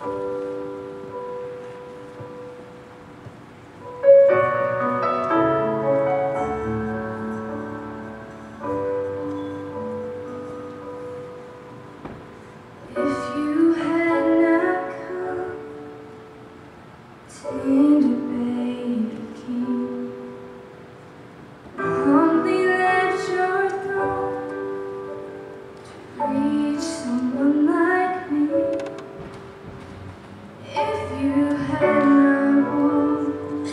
If you had not come, tender baby king, humbly left your throne to reach someone like me. If you had not walked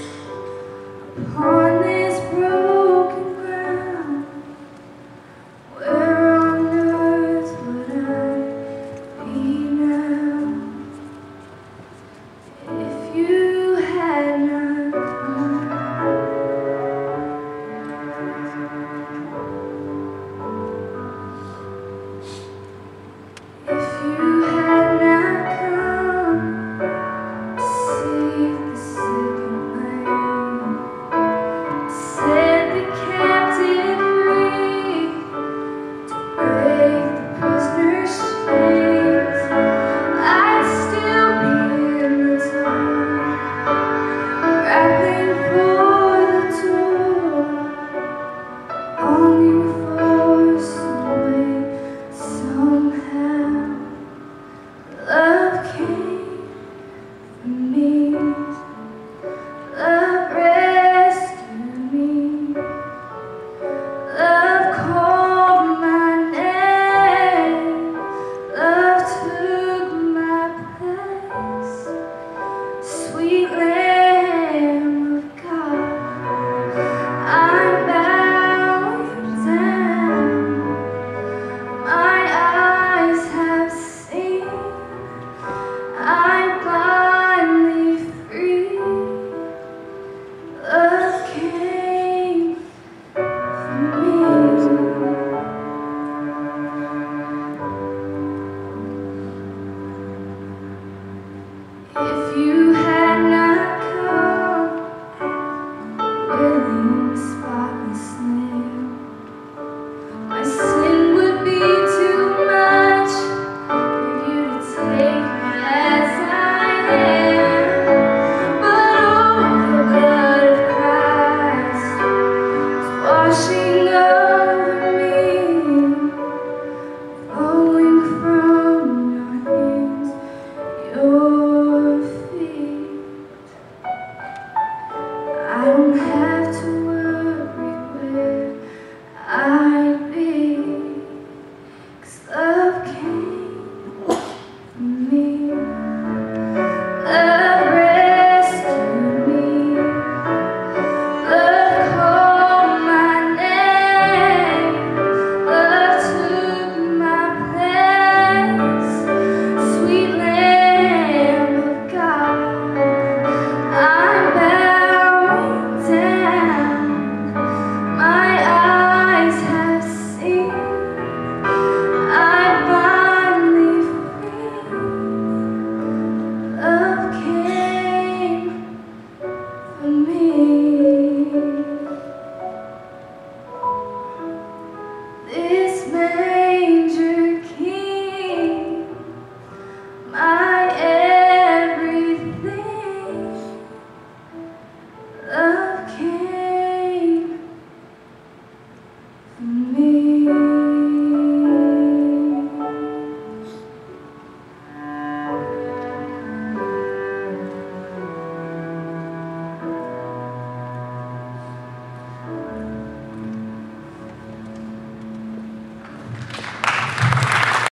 upon this broken ground, where on earth would I be now? If you had not come, if you had not come to save the sick and lame, set the captive free, break the prisoner's chains, I'd still be in the dark, grappling for the door, only forced away somehow. Love came for me, love rescued me, love called my name, love took my place. Sweet Lamb of God, I bow you down. My eyes have seen, I'm blindly free. Love came for me. If you